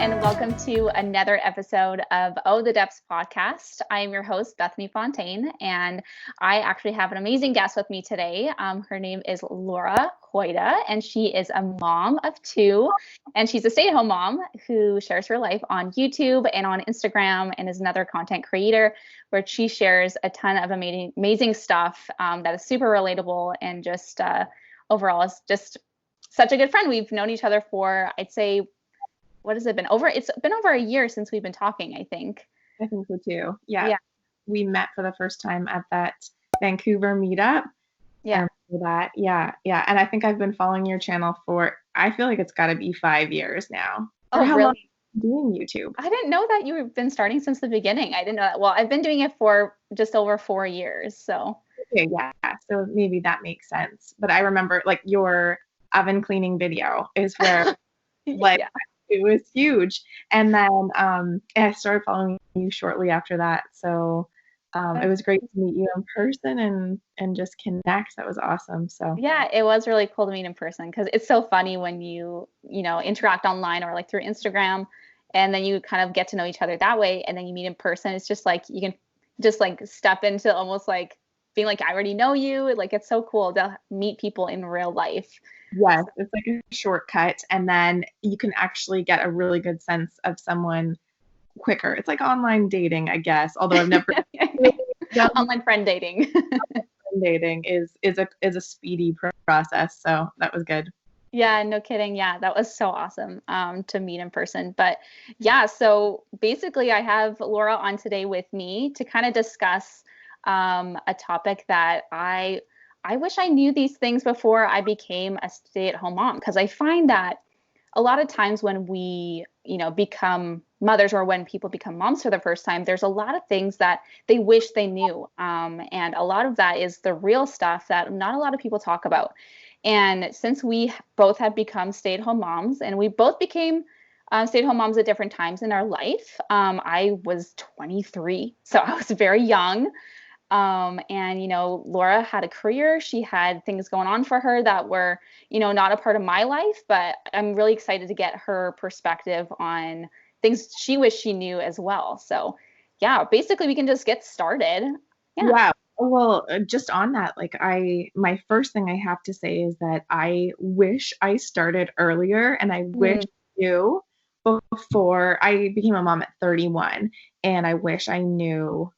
and welcome to another episode of Oh the Depths podcast. I am your host, Bethany Fontaine, and I actually have an amazing guest with me today. Her name is Laura Hoyda, and she is a mom of two, and she's a stay-at-home mom who shares her life on YouTube and on Instagram, and is another content creator where she shares a ton of amazing stuff that is super relatable and just overall is just such a good friend. We've known each other for, I'd say, what has it been? It's been over a year since we've been talking, I think. I think so too. Yeah. We met for the first time at that Vancouver meetup. Yeah. That. Yeah. And I think I've been following your channel for, I feel like it's got to be 5 years now. Oh, how really? long have you been doing YouTube? I didn't know that you've been starting since the beginning. I didn't know that. Well, I've been doing it for just over 4 years. So. Okay, yeah. So maybe that makes sense. But I remember like your oven cleaning video is where like it was huge. And then I started following you shortly after that. So it was great to meet you in person and just connect. That was awesome. So yeah, it was really cool to meet in person because it's so funny when you interact online or like through Instagram, and then you kind of get to know each other that way, and then you meet in person. It's just like you can just like step into almost like being like, I already know you. Like, it's so cool to meet people in real life. Yes, it's like a shortcut, and then you can actually get a really good sense of someone quicker. It's like online dating, I guess, although I've never done online friend dating. Dating is a speedy process, so that was good. Yeah, no kidding. Yeah, that was so awesome to meet in person. But yeah, so basically I have Laura on today with me to kind of discuss a topic that I wish I knew these things before I became a stay-at-home mom, because I find that a lot of times when we, become mothers, or when people become moms for the first time, there's a lot of things that they wish they knew. And a lot of that is the real stuff that not a lot of people talk about. And since we both have become stay-at-home moms, and we both became stay-at-home moms at different times in our life, I was 23, so I was very young. And, Laura had a career. She had things going on for her that were, not a part of my life, but I'm really excited to get her perspective on things she wished she knew as well. So yeah, basically we can just get started. Yeah. Well, just on that, like my first thing I have to say is that I wish I started earlier, and I wish I knew before I became a mom at 31, and I wish I knew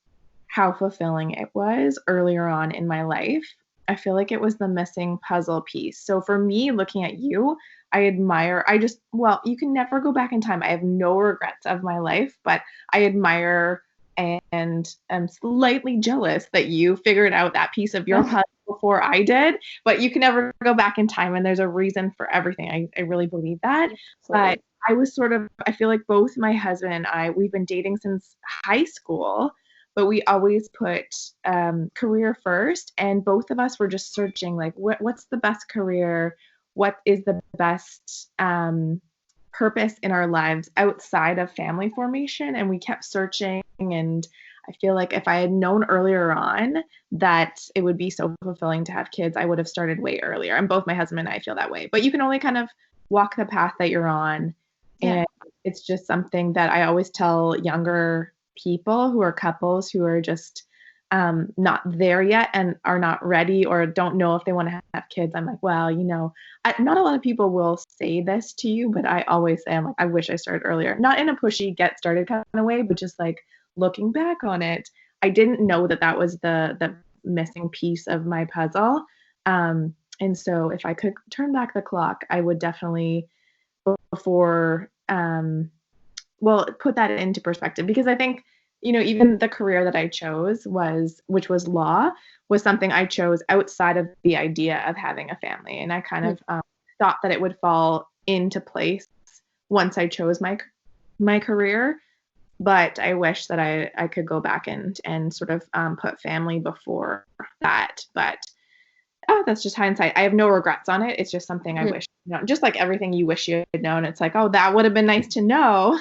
how fulfilling it was earlier on in my life. I feel like it was the missing puzzle piece. So for me, looking at you, you can never go back in time. I have no regrets of my life, but I admire and am slightly jealous that you figured out that piece of your puzzle before I did, but you can never go back in time, and there's a reason for everything. I really believe that. But I feel like both my husband and I, we've been dating since high school, but we always put career first, and both of us were just searching like what's the best career, what is the best purpose in our lives outside of family formation, and we kept searching. And I feel like if I had known earlier on that it would be so fulfilling to have kids, I would have started way earlier. And both my husband and I feel that way, but you can only kind of walk the path that you're on. And it's just something that I always tell younger people who are couples who are just not there yet and are not ready or don't know if they want to have kids. I'm like, well, not a lot of people will say this to you, but I always say, I'm like, I wish I started earlier. Not in a pushy get started kind of way, but just like looking back on it, I didn't know that was the missing piece of my puzzle. And so if I could turn back the clock, I would definitely put that into perspective, because I think, even the career that I chose which was law, was something I chose outside of the idea of having a family. And I kind of thought that it would fall into place once I chose my career. But I wish that I could go back and sort of put family before that. But that's just hindsight. I have no regrets on it. It's just something I wish, just like everything you wish you had known. It's like, oh, that would have been nice to know,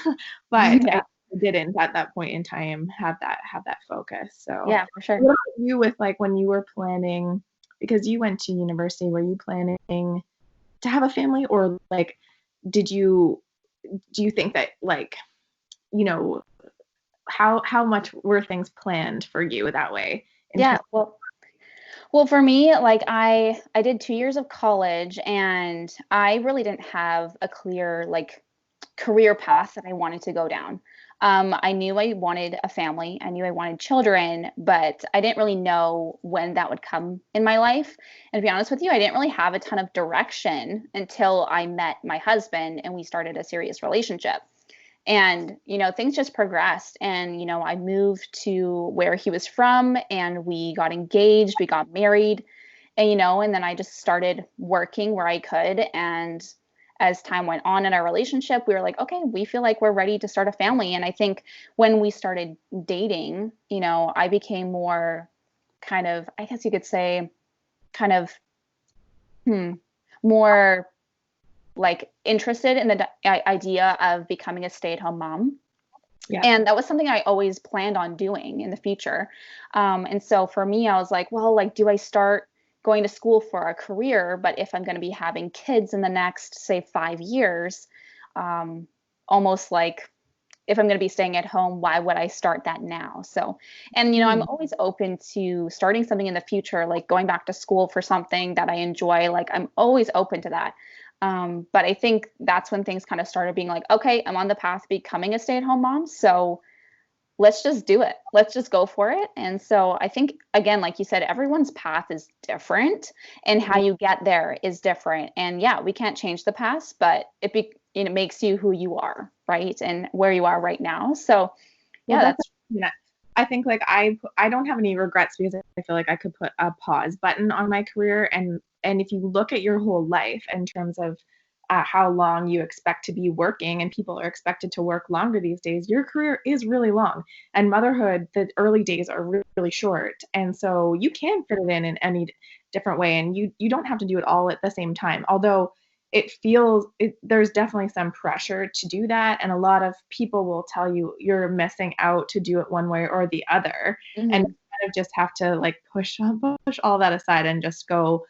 but I didn't at that point in time have that focus. So yeah, for sure. What about you with like when you were planning, because you went to university, were you planning to have a family, or like did you do you think that, like, you know, how much were things planned for you that way in Yeah, terms? well, for me, like I did 2 years of college and I really didn't have a clear like career path that I wanted to go down. I knew I wanted a family. I knew I wanted children, but I didn't really know when that would come in my life. And to be honest with you, I didn't really have a ton of direction until I met my husband and we started a serious relationship. And, things just progressed. And, I moved to where he was from and we got engaged, we got married, and then I just started working where I could. And as time went on in our relationship, we were like, okay, we feel like we're ready to start a family. And I think when we started dating, I became more kind of, I guess you could say, kind of more like interested in the idea of becoming a stay-at-home mom. Yeah. And that was something I always planned on doing in the future. And so for me, I was like, well, like, do I start going to school for a career? But if I'm going to be having kids in the next, say, 5 years, almost like if I'm going to be staying at home, why would I start that now? So, and, I'm always open to starting something in the future, like going back to school for something that I enjoy. Like, I'm always open to that. But I think that's when things kind of started being like, okay, I'm on the path becoming a stay-at-home mom. So let's just do it. Let's just go for it. And so I think, again, like you said, everyone's path is different and how you get there is different. And yeah, we can't change the past, but it makes you who you are, right? And where you are right now. So yeah, Yeah. I think like I don't have any regrets because I feel like I could put a pause button on my career, and if you look at your whole life in terms of how long you expect to be working, and people are expected to work longer these days, your career is really long. And motherhood, the early days are really short, and so you can fit it in any different way, and you don't have to do it all at the same time. Although there's definitely some pressure to do that, and a lot of people will tell you you're missing out to do it one way or the other, and you kind of just have to like push all that aside and just go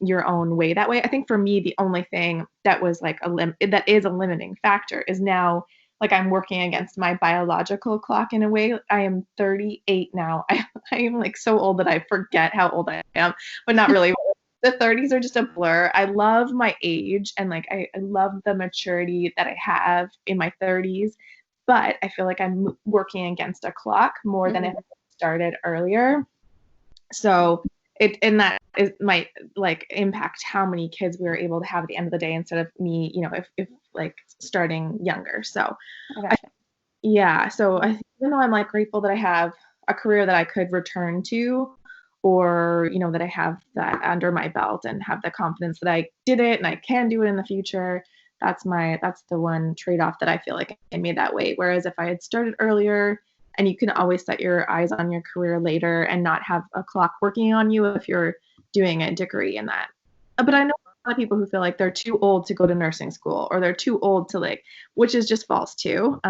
your own way that way. I think for me, the only thing that was like that is a limiting factor is now, like, I'm working against my biological clock in a way. I am 38 now. I am like so old that I forget how old I am, but not really. The 30s are just a blur. I love my age, and like I love the maturity that I have in my 30s, but I feel like I'm working against a clock more than if I started earlier. So that might like impact how many kids we were able to have at the end of the day instead of me, if like starting younger. So yeah, so I think, even though I'm like grateful that I have a career that I could return to, or that I have that under my belt and have the confidence that I did it and I can do it in the future, that's the one trade-off that I feel like I made that way. Whereas if I had started earlier, and you can always set your eyes on your career later and not have a clock working on you if you're doing a degree in that. But I know a lot of people who feel like they're too old to go to nursing school, or they're too old to, like, which is just false too.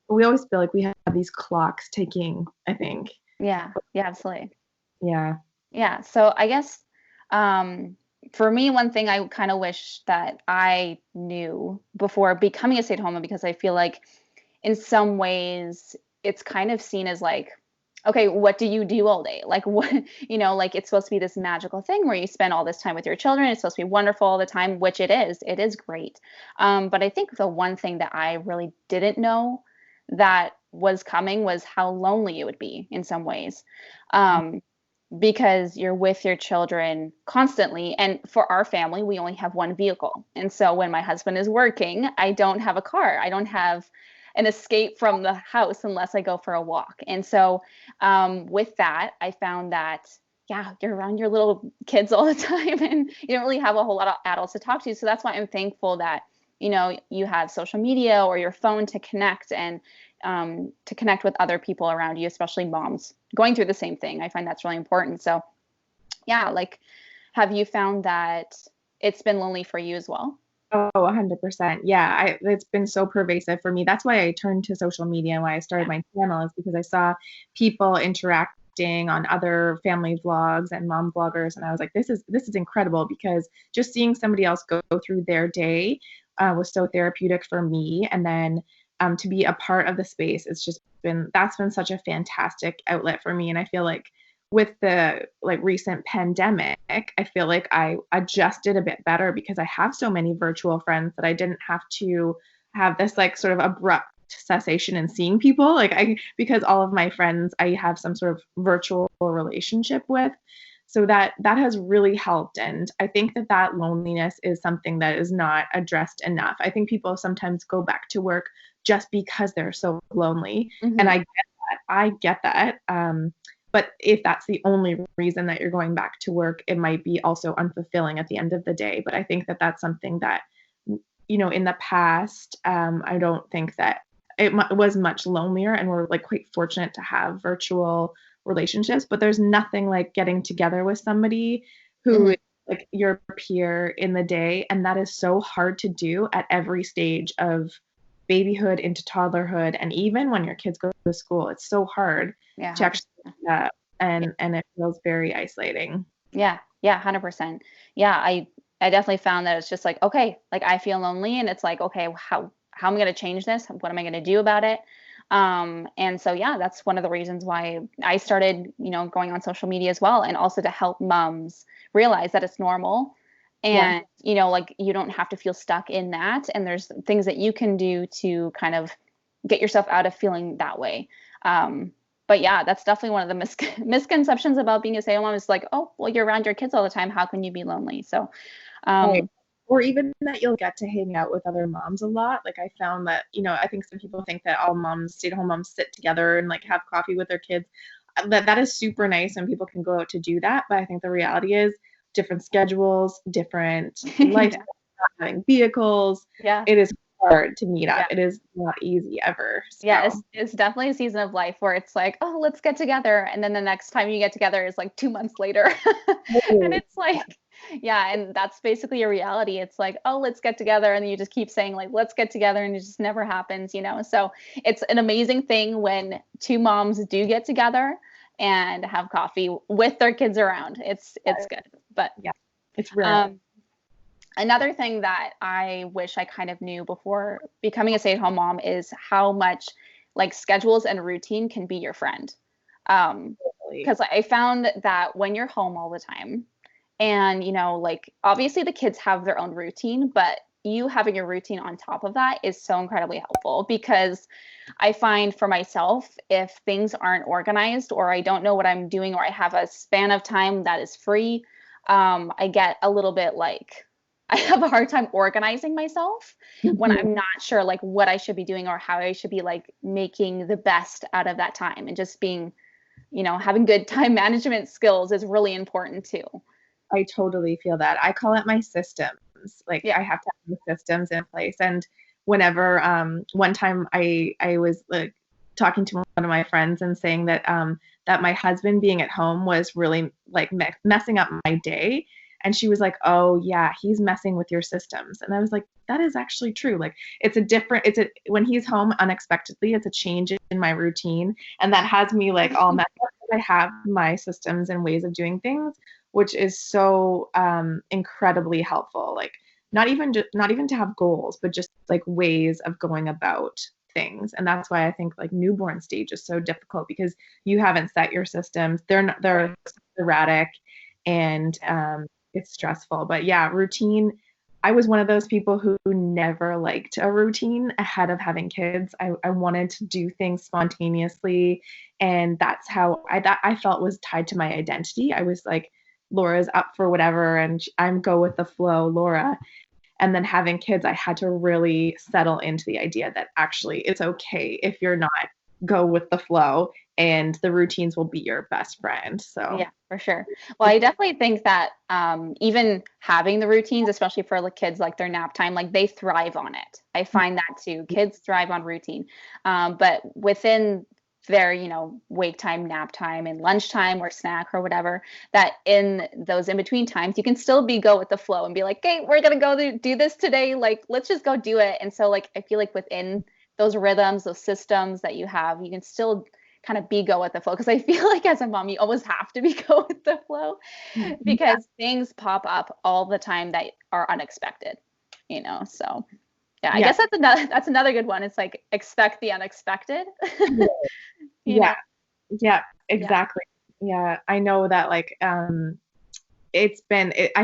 We always feel like we have these clocks ticking, I think. Yeah, absolutely. Yeah. So I guess for me, one thing I kind of wish that I knew before becoming a stay-at-home mom, because I feel like in some ways it's kind of seen as like, okay, what do you do all day? Like, what, like it's supposed to be this magical thing where you spend all this time with your children. It's supposed to be wonderful all the time, which it is great. But I think the one thing that I really didn't know that was coming was how lonely it would be in some ways. Because you're with your children constantly. And for our family, we only have one vehicle. And so when my husband is working, I don't have a car. I don't have an escape from the house unless I go for a walk. And so with that, I found that, yeah, you're around your little kids all the time and you don't really have a whole lot of adults to talk to. So that's why I'm thankful that, you have social media or your phone to connect and to connect with other people around you, especially moms going through the same thing. I find that's really important. So yeah, like, have you found that it's been lonely for you as well? Oh, 100%. Yeah, it's been so pervasive for me. That's why I turned to social media and why I started my channel, is because I saw people interacting on other family vlogs and mom vloggers, and I was like, this is incredible, because just seeing somebody else go through their day was so therapeutic for me. And then to be a part of the space, that's been such a fantastic outlet for me. And I feel like with the like recent pandemic, I feel like I adjusted a bit better because I have so many virtual friends that I didn't have to have this like sort of abrupt cessation in seeing people. Because all of my friends I have some sort of virtual relationship with. So that has really helped. And I think that loneliness is something that is not addressed enough. I think people sometimes go back to work just because they're so lonely. Mm-hmm. And I get that. But if that's the only reason that you're going back to work, it might be also unfulfilling at the end of the day. But I think that that's something that, in the past, I don't think that it was much lonelier, and we're like quite fortunate to have virtual relationships, but there's nothing like getting together with somebody who is like your peer in the day. And that is so hard to do at every stage of babyhood into toddlerhood. And even when your kids go to school, it's so hard to actually do that. And it feels very isolating. Yeah. 100%. Yeah. I definitely found that it's just like, okay, like I feel lonely, and it's like, okay, how am I going to change this? What am I going to do about it? And so, yeah, that's one of the reasons why I started, going on social media as well. And also to help moms realize that it's normal, and, like you don't have to feel stuck in that. And there's things that you can do to kind of get yourself out of feeling that way. But yeah, that's definitely one of the misconceptions about being a stay-at-home mom is like, oh, well, you're around your kids all the time. How can you be lonely? So, right. Or even that you'll get to hang out with other moms a lot. Like I found that, I think some people think that all moms, stay-at-home moms, sit together and like have coffee with their kids. That is super nice, and people can go out to do that. But I think the reality is different schedules, different lifestyles, having vehicles. Yeah. It is hard to meet up. It is not easy ever. So. Yeah, it's definitely a season of life where it's like, oh, let's get together. And then the next time you get together is like 2 months later. And it's like, yeah, and that's basically a reality. It's like, oh, let's get together. And then you just keep saying like, let's get together. And it just never happens, So it's an amazing thing when two moms do get together and have coffee with their kids around. It's good. But yeah, it's rare. Another thing that I wish I kind of knew before becoming a stay-at-home mom is how much like schedules and routine can be your friend. Because I found that when you're home all the time and, like obviously the kids have their own routine, but you having a routine on top of that is so incredibly helpful, because I find for myself, if things aren't organized or I don't know what I'm doing or I have a span of time that is free, I get a little bit like, I have a hard time organizing myself when I'm not sure like what I should be doing or how I should be like making the best out of that time. And just being, having good time management skills is really important too. I totally feel that. I call it my systems. Like I have to have the systems in place. And whenever one time I was like talking to one of my friends and saying that that my husband being at home was really like messing up my day. And she was like, oh yeah, he's messing with your systems. And I was like, that is actually true. Like when he's home unexpectedly, it's a change in my routine. And that has me like all messed up. I have my systems and ways of doing things, which is so incredibly helpful. Like not even to have goals, but just like ways of going about things. And that's why I think like newborn stage is so difficult, because you haven't set your systems. They're erratic, and it's stressful. But yeah, routine. I was one of those people who never liked a routine ahead of having kids. I wanted to do things spontaneously, and that's how I felt was tied to my identity. I was like, Laura's up for whatever, and I'm go with the flow, Laura. And then having kids, I had to really settle into the idea that actually it's okay if you're not go with the flow, and the routines will be your best friend. So yeah, for sure. Well, I definitely think that even having the routines, especially for the kids, like their nap time, like they thrive on it. I find that too. Kids thrive on routine. But within their, wake time, nap time, and lunchtime or snack or whatever, that in those in between times, you can still go with the flow and be like, okay, we're going to go do this today. Like, let's just go do it. And so like, I feel like within those rhythms, those systems that you have, you can still kind of go with the flow. Because I feel like as a mom, you always have to go with the flow, because things pop up all the time that are unexpected, so. Yeah, I guess that's another good one. It's like expect the unexpected. Yeah. You know? Yeah, exactly. Yeah, I know that like I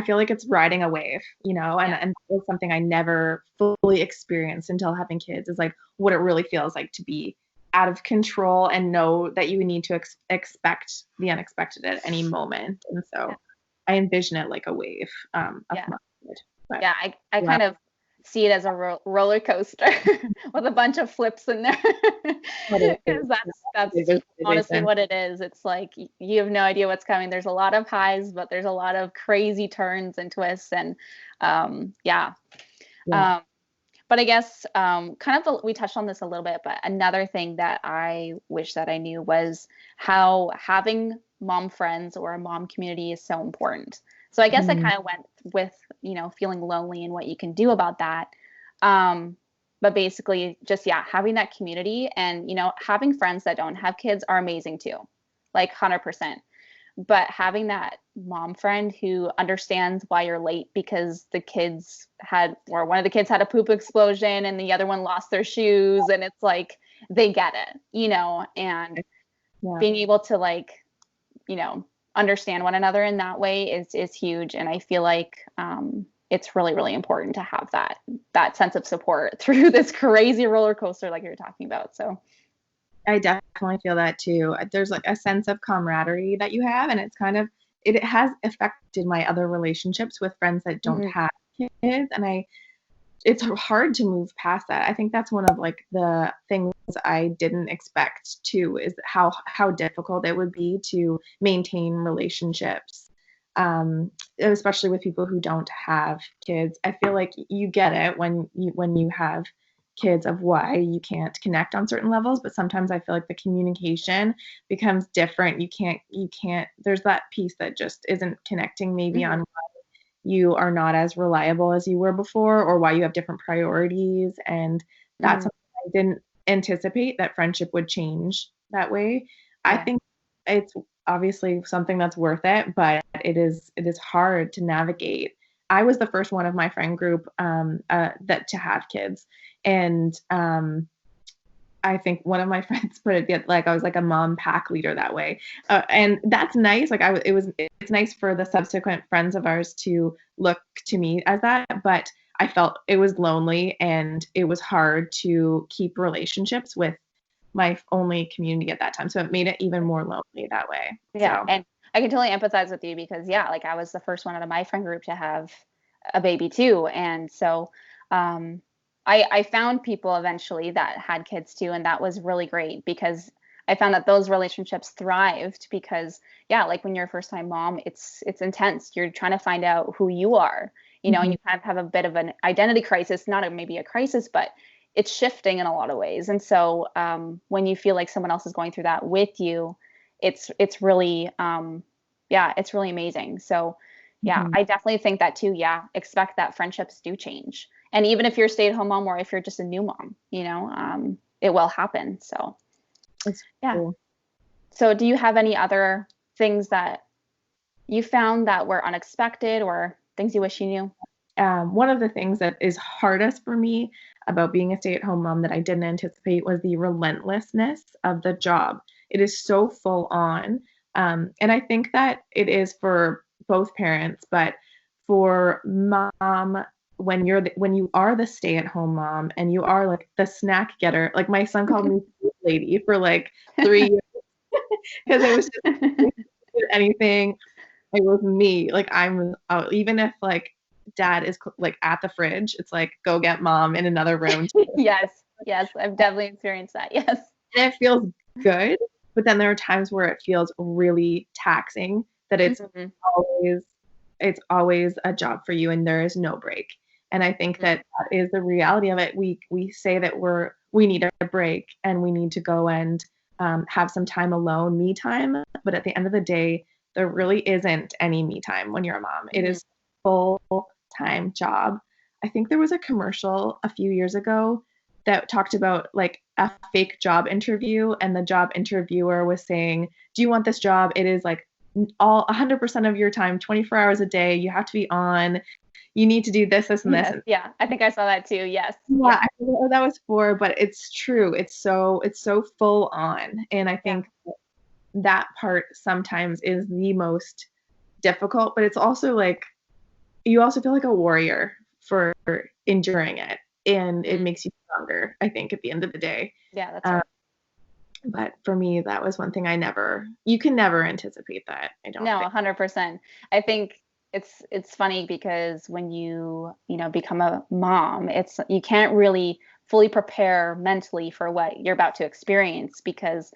feel like it's riding a wave, and that was something I never fully experienced until having kids, is like what it really feels like to be out of control and know that you need to expect the unexpected at any moment. And so I envision it like a wave of motherhood. But yeah, I kind of see it as a roller coaster with a bunch of flips in there. Because that's honestly what it is. It's like you have no idea what's coming. There's a lot of highs, but there's a lot of crazy turns and twists, and but I guess kind of we touched on this a little bit, but another thing that I wish that I knew was how having mom friends or a mom community is so important. So I guess I kind of went with, feeling lonely and what you can do about that. But basically just, having that community and, having friends that don't have kids are amazing too, like 100%. But having that mom friend who understands why you're late because one of the kids had a poop explosion and the other one lost their shoes, and it's like, they get it, and being able to like, understand one another in that way is huge. And I feel like, it's really, really important to have that sense of support through this crazy roller coaster like you're talking about. So I definitely feel that too. There's like a sense of camaraderie that you have, and it has affected my other relationships with friends that don't have kids, and it's hard to move past that. I think that's one of like the things I didn't expect too, is how difficult it would be to maintain relationships, especially with people who don't have kids. I feel like you get it when you have kids of why you can't connect on certain levels, but sometimes I feel like the communication becomes different. You can't, there's that piece that just isn't connecting maybe on why you are not as reliable as you were before, or why you have different priorities. And that's something I didn't anticipate, that friendship would change that way. I think it's obviously something that's worth it, but it is hard to navigate. I was the first one of my friend group that to have kids, and I think one of my friends put it like I was like a mom pack leader that way, and that's nice. Like it's nice for the subsequent friends of ours to look to me as that, but I felt it was lonely and it was hard to keep relationships with my only community at that time. So it made it even more lonely that way. Yeah. So. And I can totally empathize with you because like I was the first one out of my friend group to have a baby too. And so, I found people eventually that had kids too. And that was really great because I found that those relationships thrived because like when you're a first time mom, it's intense. You're trying to find out who you are, and you kind of have a bit of an identity crisis, not maybe a crisis, but it's shifting in a lot of ways. And so when you feel like someone else is going through that with you, it's really, it's really amazing. So I definitely think that too. Expect that friendships do change. And even if you're a stay-at-home mom or if you're just a new mom, it will happen. So it's cool. So do you have any other things that you found that were unexpected or things you wish you knew? One of the things that is hardest for me about being a stay-at-home mom that I didn't anticipate was the relentlessness of the job. It is so full on. And I think that it is for both parents, but for mom, when you are the stay-at-home mom and you are like the snack getter, like my son called me food lady for like 3 years because I was just anything. It was me. Like even if like dad is like at the fridge, it's like go get mom in another room. Yes, I've definitely experienced that. Yes, and it feels good, but then there are times where it feels really taxing. That it's always a job for you, and there is no break. And I think that is the reality of it. We say that we need a break and we need to go and have some time alone, me time. But at the end of the day, there really isn't any me time when you're a mom. It is a full-time job. I think there was a commercial a few years ago that talked about like a fake job interview, and the job interviewer was saying, do you want this job? It is like all 100% of your time, 24 hours a day. You have to be on. you need to do this, this, and this. Yes, yeah, I think I saw that too. Yes. Yeah, Yeah. I don't know what that was for, but it's true. It's so full on. And I Yeah. think that part sometimes is the most difficult, but it's also like you also feel like a warrior for enduring it. And it Mm. makes you stronger, I think, at the end of the day. Yeah, that's Um, right. but for me, that was one thing you can never anticipate that, I don't No, think. 100%. I think it's funny because when you know, become a mom, it's you can't really fully prepare mentally for what you're about to experience because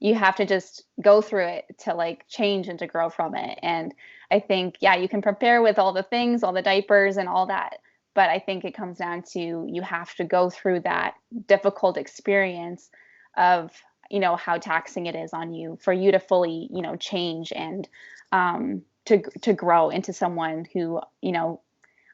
you have to just go through it to like change and to grow from it. And I think, yeah, you can prepare with all the things, all the diapers and all that, but I think it comes down to you have to go through that difficult experience of, you know, how taxing it is on you for you to fully, you know, change and to grow into someone who, you know,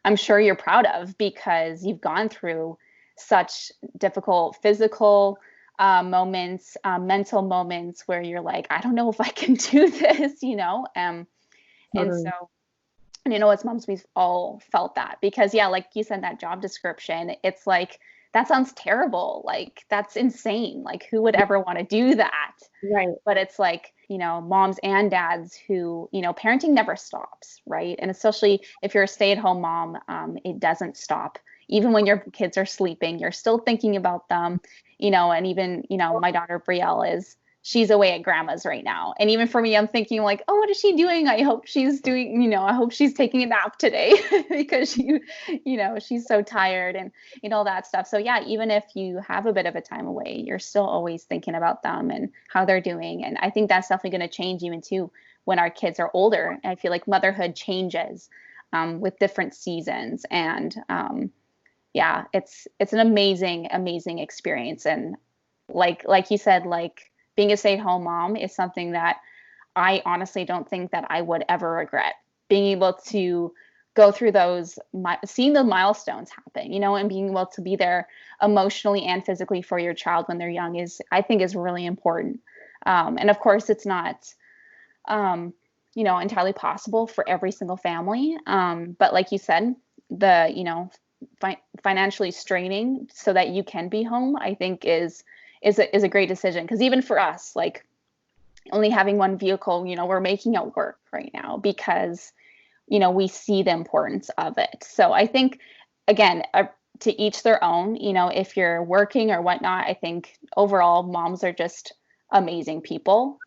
I'm sure you're proud of because you've gone through such difficult physical moments, mental moments where you're like, I don't know if I can do this, you know? And Totally. so, and you know, as moms, we've all felt that because, yeah, like you said, that job description, it's like, that sounds terrible. Like, that's insane. Like, who would ever want to do that? Right. But it's like, you know, moms and dads who, you know, parenting never stops, right? And especially if you're a stay-at-home mom, it doesn't stop. Even when your kids are sleeping, you're still thinking about them, you know, and even, you know, my daughter Brielle she's away at grandma's right now. And even for me, I'm thinking like, oh, what is she doing? I hope she's doing, you know, I hope she's taking a nap today because you know, she's so tired and, you know, that stuff. So yeah, even if you have a bit of a time away, you're still always thinking about them and how they're doing. And I think that's definitely going to change even too when our kids are older. I feel like motherhood changes with different seasons. And yeah, it's an amazing experience. And like you said, like being a stay-at-home mom is something that I honestly don't think that I would ever regret. Being able to go through those, seeing the milestones happen, you know, and being able to be there emotionally and physically for your child when they're young I think, is really important. And of course, it's not, um, you know, entirely possible for every single family. But like you said, you know, financially straining so that you can be home, I think is a great decision. Because even for us, like only having one vehicle, you know, we're making it work right now because, you know, we see the importance of it. So I think, again, to each their own, you know, if you're working or whatnot, I think overall moms are just amazing people.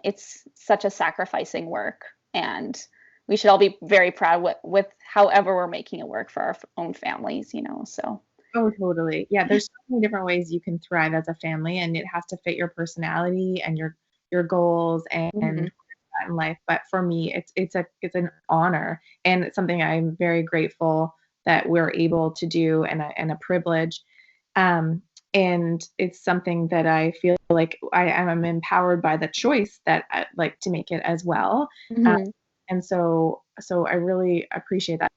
It's such a sacrificing work, and we should all be very proud with however we're making it work for our own families, you know, so. Oh, totally. Yeah, there's so many different ways you can thrive as a family, and it has to fit your personality and your goals and Mhm. in life. But for me, it's an honor, and it's something I'm very grateful that we're able to do, and a privilege. Um, and it's something that I feel like I am empowered by the choice that I like to make it as well. Um, Mhm. and so I really appreciate that.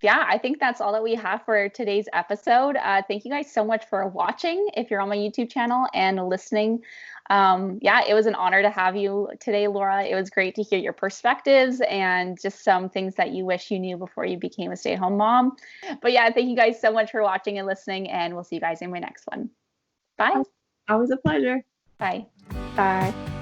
Yeah, I think that's all that we have for today's episode. Thank you guys so much for watching if you're on my YouTube channel and listening. Yeah, it was an honor to have you today, Laura. It was great to hear your perspectives and just some things that you wish you knew before you became a stay-at-home mom. But yeah, thank you guys so much for watching and listening, and we'll see you guys in my next one. Bye. Always a pleasure. Bye. Bye.